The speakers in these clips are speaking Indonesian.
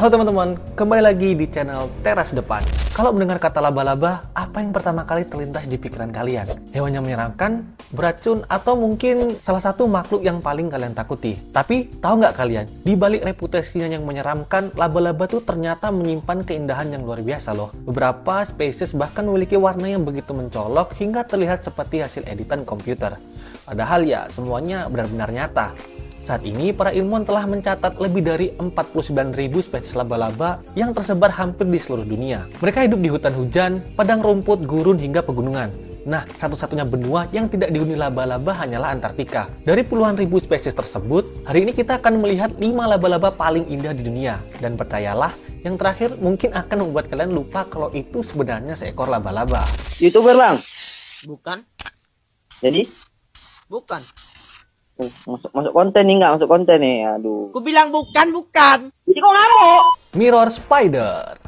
Halo teman-teman, kembali lagi di channel Teras Depan. Kalau mendengar kata laba-laba, apa yang pertama kali terlintas di pikiran kalian? Hewan yang menyeramkan, beracun, atau mungkin salah satu makhluk yang paling kalian takuti? Tapi, tahu nggak kalian, di balik reputasinya yang menyeramkan, laba-laba tuh ternyata menyimpan keindahan yang luar biasa loh. Beberapa spesies bahkan memiliki warna yang begitu mencolok hingga terlihat seperti hasil editan komputer. Padahal ya, semuanya benar-benar nyata. Saat ini, para ilmuwan telah mencatat lebih dari 49.000 spesies laba-laba yang tersebar hampir di seluruh dunia. Mereka hidup di hutan hujan, padang rumput, gurun, hingga pegunungan. Nah, satu-satunya benua yang tidak dihuni laba-laba hanyalah Antartika. Dari puluhan ribu spesies tersebut, hari ini kita akan melihat 5 laba-laba paling indah di dunia. Dan percayalah, yang terakhir mungkin akan membuat kalian lupa kalau itu sebenarnya seekor laba-laba. YouTuber bang? Bukan, Jadi bukan. masuk konten nih, nggak masuk konten nih, aduh. Ku bilang bukan. Jadi kok ngamuk? Mirror Spider.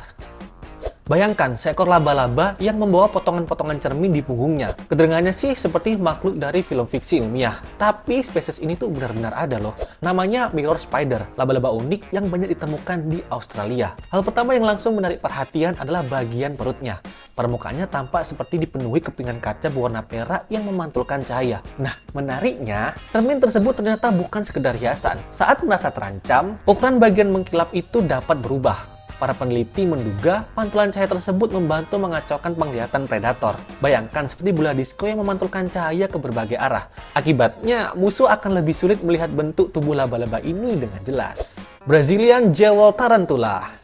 Bayangkan seekor laba-laba yang membawa potongan-potongan cermin di punggungnya. Kedengarannya sih seperti makhluk dari film fiksi ilmiah. Tapi spesies ini tuh benar-benar ada loh. Namanya Mirror Spider, laba-laba unik yang banyak ditemukan di Australia. Hal pertama yang langsung menarik perhatian adalah bagian perutnya. Permukaannya tampak seperti dipenuhi kepingan kaca berwarna perak yang memantulkan cahaya. Nah, menariknya, cermin tersebut ternyata bukan sekedar hiasan. Saat merasa terancam, ukuran bagian mengkilap itu dapat berubah. Para peneliti menduga pantulan cahaya tersebut membantu mengacaukan penglihatan predator. Bayangkan seperti bola disko yang memantulkan cahaya ke berbagai arah. Akibatnya, musuh akan lebih sulit melihat bentuk tubuh laba-laba ini dengan jelas. Brazilian Jewel Tarantula.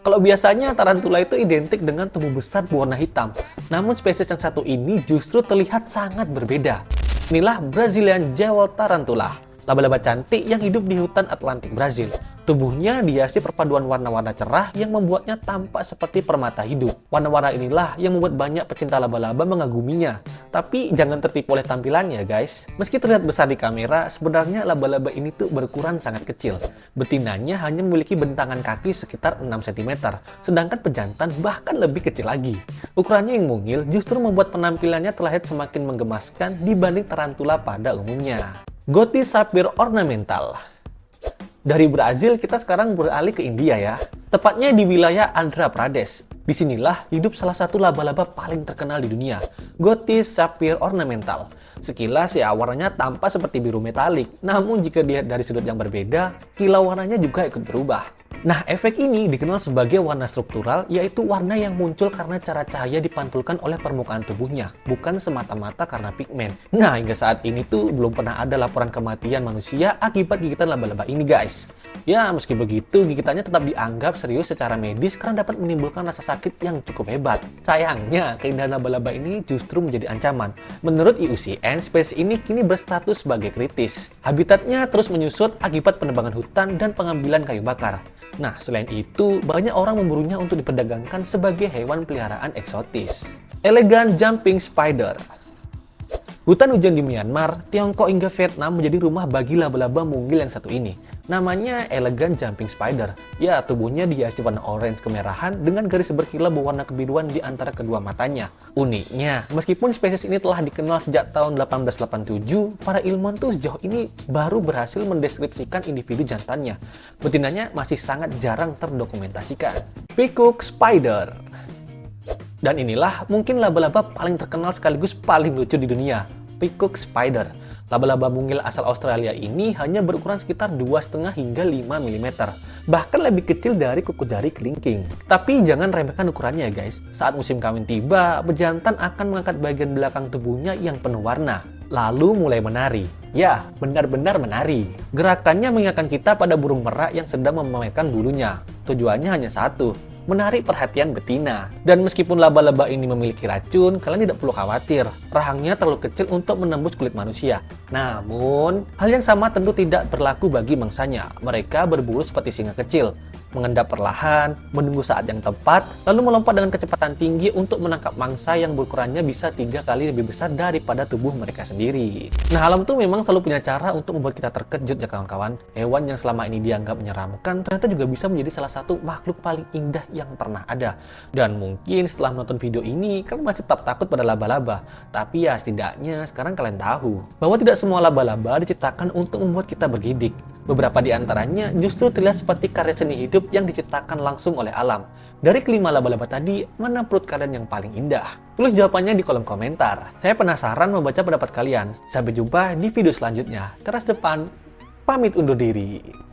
Kalau biasanya tarantula itu identik dengan tubuh besar berwarna hitam. Namun spesies yang satu ini justru terlihat sangat berbeda. Inilah Brazilian Jewel Tarantula, laba-laba cantik yang hidup di hutan Atlantik Brazil. Tubuhnya dihiasi perpaduan warna-warna cerah yang membuatnya tampak seperti permata hidup. Warna-warna inilah yang membuat banyak pecinta laba-laba mengaguminya. Tapi jangan tertipu oleh tampilannya guys. Meski terlihat besar di kamera, sebenarnya laba-laba ini tuh berukuran sangat kecil. Betinanya hanya memiliki bentangan kaki sekitar 6 cm, sedangkan pejantan bahkan lebih kecil lagi. Ukurannya yang mungil justru membuat penampilannya terlihat semakin menggemaskan dibanding tarantula pada umumnya. Gothi Sapphire Ornamental. Dari Brazil, kita sekarang beralih ke India ya. Tepatnya di wilayah Andhra Pradesh. Disinilah hidup salah satu laba-laba paling terkenal di dunia, Gothi Sapphire Ornamental. Sekilas ya warnanya tampak seperti biru metalik, namun jika dilihat dari sudut yang berbeda, kilau warnanya juga ikut berubah. Nah, efek ini dikenal sebagai warna struktural, yaitu warna yang muncul karena cara cahaya dipantulkan oleh permukaan tubuhnya, bukan semata-mata karena pigmen. Nah, hingga saat ini tuh belum pernah ada laporan kematian manusia akibat gigitan laba-laba ini guys. Ya, meski begitu, gigitannya tetap dianggap serius secara medis karena dapat menimbulkan rasa sakit yang cukup hebat. Sayangnya, keindahan laba-laba ini justru menjadi ancaman. Menurut IUCN, spesies ini kini berstatus sebagai kritis. Habitatnya terus menyusut akibat penebangan hutan dan pengambilan kayu bakar. Nah, selain itu, banyak orang memburunya untuk diperdagangkan sebagai hewan peliharaan eksotis. Elegant Jumping Spider. Hutan hujan di Myanmar, Tiongkok hingga Vietnam menjadi rumah bagi laba-laba mungil yang satu ini. Namanya Elegant Jumping Spider. Ya, tubuhnya dihiasi warna orange kemerahan dengan garis berkilau berwarna kebiruan di antara kedua matanya. Uniknya, meskipun spesies ini telah dikenal sejak tahun 1887, para ilmuwan tuh sejauh ini baru berhasil mendeskripsikan individu jantannya. Betinanya masih sangat jarang terdokumentasikan. Peacock Spider. Dan inilah mungkin laba-laba paling terkenal sekaligus paling lucu di dunia, Peacock Spider. Laba-laba mungil asal Australia ini hanya berukuran sekitar 2,5 hingga 5 mm. Bahkan lebih kecil dari kuku jari kelingking. Tapi jangan remehkan ukurannya ya guys. Saat musim kawin tiba, bejantan akan mengangkat bagian belakang tubuhnya yang penuh warna. Lalu mulai menari. Ya, benar-benar menari. Gerakannya mengingatkan kita pada burung merak yang sedang memamerkan bulunya. Tujuannya hanya satu, menarik perhatian betina. Dan meskipun laba-laba ini memiliki racun, kalian tidak perlu khawatir. Rahangnya terlalu kecil untuk menembus kulit manusia. Namun, hal yang sama tentu tidak berlaku bagi mangsanya. Mereka berburu seperti singa kecil, mengendap perlahan, menunggu saat yang tepat, lalu melompat dengan kecepatan tinggi untuk menangkap mangsa yang berukurannya bisa 3 kali lebih besar daripada tubuh mereka sendiri. Nah, alam tuh memang selalu punya cara untuk membuat kita terkejut ya kawan-kawan. Hewan yang selama ini dianggap menyeramkan ternyata juga bisa menjadi salah satu makhluk paling indah yang pernah ada. Dan mungkin setelah menonton video ini, kalian masih tetap takut pada laba-laba. Tapi ya setidaknya sekarang kalian tahu bahwa tidak semua laba-laba diciptakan untuk membuat kita bergidik. Beberapa di antaranya justru terlihat seperti karya seni hidup yang diciptakan langsung oleh alam. Dari kelima laba-laba tadi, mana menurut kalian yang paling indah? Tulis jawabannya di kolom komentar. Saya penasaran membaca pendapat kalian. Sampai jumpa di video selanjutnya. Teras depan, pamit undur diri.